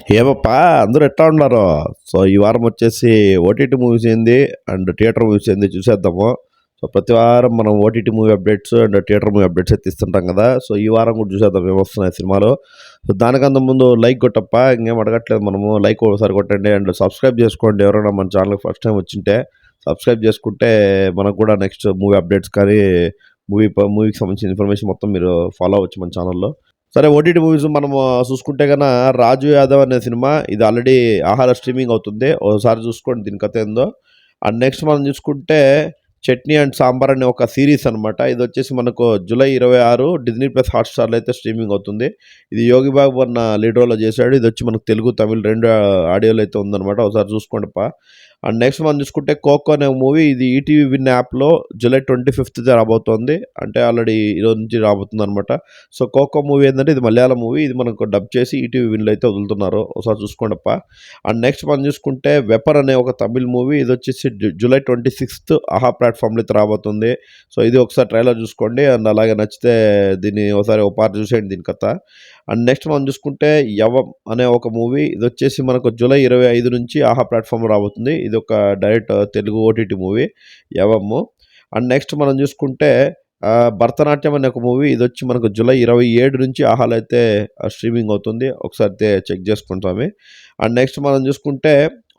ఏమప్పా అందరూ ఎట్లా ఉన్నారు? సో, ఈ వారం వచ్చేసి ఓటీటీ మూవీస్ ఏంది అండ్ థియేటర్ మూవీస్ ఏంది చూసేద్దాము. సో, ప్రతి వారం మనం OTT movie updates and theatre movie updates అయితే ఇస్తుంటాం కదా! సో, ఈ వారం కూడా చూసేద్దాం ఏమొస్తున్నాయి సినిమాలు. సో, దానికన్నా ముందు లైక్ కొట్టప్పా. ఇంకేం అడగట్లేదు మనము. లైక్ ఒకసారి కొట్టండి అండ్ సబ్స్క్రైబ్ చేసుకోండి. ఎవరైనా మన ఛానల్‌కి ఫస్ట్ టైం వచ్చింటే సబ్స్క్రైబ్ చేసుకుంటే మనకు కూడా నెక్స్ట్ మూవీ అప్డేట్స్ కానీ, మూవీకి సంబంధించిన ఇన్ఫర్మేషన్ మొత్తం మీరు ఫాలో అవ్వచ్చు మన ఛానల్‌లో. సరే ఓటీటీ మూవీస్ మనము చూసుకుంటే గన 'రాజు యాదవ్' అనే సినిమా ఇది ఆల్రెడీ ఆహాలో స్ట్రీమింగ్ అవుతుంది. ఒకసారి చూసుకోండి దీని కథ ఏందో. అండ్ నెక్స్ట్ మనం చూసుకుంటే 'చట్నీ అండ్ సాంబార్' అనే ఒక సీరీస్ అనమాట. ఇది వచ్చేసి మనకు జూలై 26 డిజ్నీ ప్లస్ హాట్‌స్టార్‌లో అయితే స్ట్రీమింగ్ అవుతుంది. ఇది 'యోగి బాబు' అన్న లీడ్ రోల్‌లో చేశాడు. ఇది వచ్చి మనకు తెలుగు, తమిళ్ 2 ఆడియోలో అయితే ఉందనమాట. ఒకసారి చూసుకోండిప్పా. అండ్ నెక్స్ట్ మనం చూసుకుంటే 'ఖోఖో' అనే మూవీ ఇది ఈటీవీ విన్ యాప్‌లో జూలై 25థ్ రాబోతోంది. అంటే ఆల్రెడీ ఈరోజు నుంచి రాబోతుందనమాట. సో 'ఖోఖో' మూవీ ఏందంటే ఇది మలయాళం మూవీ. ఇది మనకు డబ్ చేసి ఈటీవీ విన్‌లో అయితే వదులుతున్నారు. ఒకసారి చూసుకోండప్పా. అండ్ నెక్స్ట్ మనం చూసుకుంటే 'వెపర్' అనే ఒక తమిళ్ మూవీ. ఇది వచ్చేసి జూలై 26థ్ ఆహా ప్లాట్‌ఫామ్‌లో అయితే రాబోతుంది. సో ఇది ఒకసారి ట్రైలర్ చూసుకోండి. అండ్ అలాగే నచ్చితే దీన్ని ఒకసారి ఒక పార్ట్ చూసేయండి దీని కథ. అండ్ నెక్స్ట్ మనం చూసుకుంటే 'యవం' అనే ఒక మూవీ. ఇది వచ్చేసి మనకు జూలై 25 నుంచి ఆహా ప్లాట్‌ఫామ్‌లో రాబోతుంది. ఇది ఒక direct Telugu OTT movie 'Yavamu'. And next మనం చూసుకుంటే 'భరతనాట్యం' అనే ఒక మూవీ. ఇదొచ్చి మనకు జూలై 27 నుంచి ఆహాలో అయితే స్ట్రీమింగ్ అవుతుంది. ఒకసారి అయితే చెక్ చేసుకోండి స్వామి. అండ్ నెక్స్ట్ మనం చూసుకుంటే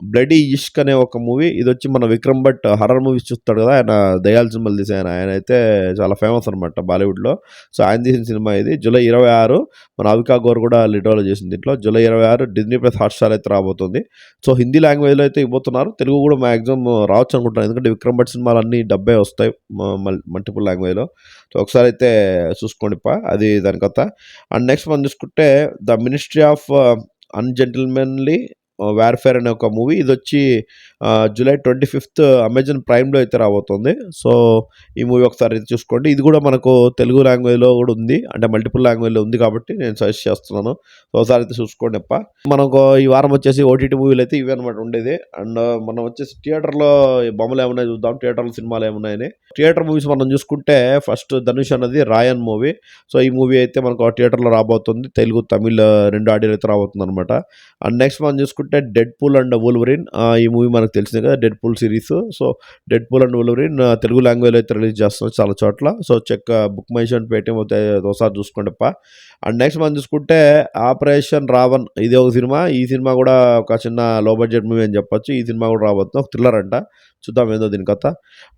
'బ్లడీ ఇష్క్' అనే ఒక మూవీ. ఇదొచ్చి మన 'విక్రమ్ భట్' హర్రర్ మూవీస్ చూస్తాడు కదా! ఆయన దయ్యాల సినిమాలు తీసే ఆయనైతే చాలా ఫేమస్ అనమాట బాలీవుడ్‌లో. సో, ఆయన తీసిన సినిమా ఇది. జూలై 26 మన 'అవికా గౌర్' కూడా లీడ్ రోల్ చేసింది దీంట్లో. జూలై 26 డిజ్నీ ప్లస్ హాట్‌స్టార్ అయితే రాబోతుంది. సో, హిందీ లాంగ్వేజ్‌లో అయితే ఇవ్వబోతున్నారు. తెలుగు కూడా మాక్సిమం రావచ్చు అనుకుంటున్నాను. ఎందుకంటే 'విక్రమ్ భట్' సినిమాలన్నీ డబ్బే వస్తాయి మల్టిపుల్ లాంగ్వేజ్‌లో. సో, ఒకసారి అయితే చూసుకోండిప్పా. అది దాని కథ. అండ్ నెక్స్ట్ మనం చూసుకుంటే 'ద మినిస్ట్రీ ఆఫ్ అన్‌జెంటిల్‌మెన్‌లీ వార్‌ఫేర్' అనే ఒక మూవీ. ఇదొచ్చి జూలై 25థ్ అమెజాన్ ప్రైమ్‌లో అయితే రాబోతుంది. సో, ఈ మూవీ ఒకసారి అయితే చూసుకోండి. ఇది కూడా మనకు తెలుగు లాంగ్వేజ్‌లో కూడా ఉంది. అంటే మల్టిపుల్ లాంగ్వేజ్‌లో ఉంది కాబట్టి నేను సజెస్ట్ చేస్తున్నాను. సో, ఒకసారి అయితే చూసుకోండిప్పా. మనకు ఈ వారం వచ్చేసి ఓటీటీ మూవీలు అయితే ఇవే అనమాట ఉండేది. అండ్ మనం వచ్చేసి థియేటర్‌లో బొమ్మలు ఏమున్నాయో చూద్దాం. థియేటర్‌లో సినిమాలు ఏమున్నాయని. థియేటర్ మూవీస్ మనం చూసుకుంటే ఫస్ట్ 'ధనుష్' అన్నది 'రాయన్' మూవీ. సో, ఈ మూవీ అయితే మనకు థియేటర్‌లో రాబోతుంది. తెలుగు, తమిళ్ 2 ఆడియోలో అయితే రాబోతుందనమాట. అండ్ నెక్స్ట్ మనం చూసుకుంటే 'డెడ్‌పూల్ అండ్ వోల్వరిన్' ఈ మూవీ మనకు తెలిసిందే కదా! 'Deadpool' series. So, 'Deadpool and Wolverine' Telugu లాంగ్వేజ్‌లో అయితే రిలీజ్ చేస్తున్నారు చాలా చోట్ల. So, book my show and Paytm అయితే ఒకసారి చూసుకోండిప్పా. అండ్ నెక్స్ట్ మనం చూసుకుంటే 'ఆపరేషన్ రావణ్' ఇది ఒక సినిమా. ఈ సినిమా కూడా ఒక చిన్న లో బడ్జెట్ మూవీ అని చెప్పొచ్చు. ఈ సినిమా కూడా రాబోతుంది. ఒక థ్రిల్లర్ అంట. చూద్దాం ఏందో దీని కథ.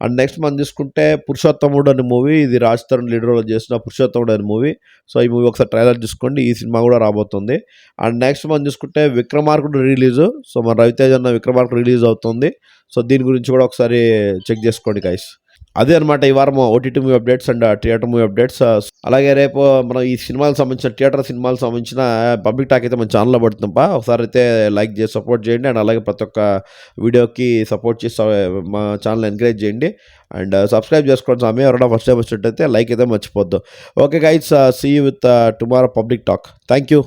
అండ్ నెక్స్ట్ మనం చూసుకుంటే 'పురుషోత్తముడు' అనే మూవీ. ఇది 'రాజ్ తరుణ్' లీడ్ రోల్ చేసిన 'పురుషోత్తముడు' అనే మూవీ. సో, ఈ మూవీ ఒకసారి ట్రైలర్ చూసుకోండి. ఈ సినిమా కూడా రాబోతుంది. అండ్ నెక్స్ట్ మనం చూసుకుంటే 'విక్రమార్కుడు' రిలీజు. సో, మన 'రవితేజ' అన్న 'విక్రమార్కుడు' రిలీజ్ అవుతుంది. సో, దీని గురించి కూడా ఒకసారి చెక్ చేసుకోండి గైస్. అదే అనమాట ఈ వారం OTT movie updates and theatre movie updates. అలాగే రేపు మనం ఈ సినిమాలకు సంబంధించిన థియేటర్ సినిమాలకు సంబంధించిన పబ్లిక్ టాక్ అయితే మన ఛానల్‌లో పడుతుందప్పా. ఒకసారి అయితే లైక్ చేసి సపోర్ట్ చేయండి. అండ్ అలాగే ప్రతి ఒక్క వీడియోకి సపోర్ట్ చేసి మా ఛానల్ ఎంకరేజ్ చేయండి. అండ్ సబ్స్క్రైబ్ చేసుకోండి స్వామి. ఎవరైనా ఫస్ట్ టైం వచ్చినట్టయితే లైక్ అయితే మర్చిపోద్దు. Okay guys, see you with tomorrow public talk. Thank you.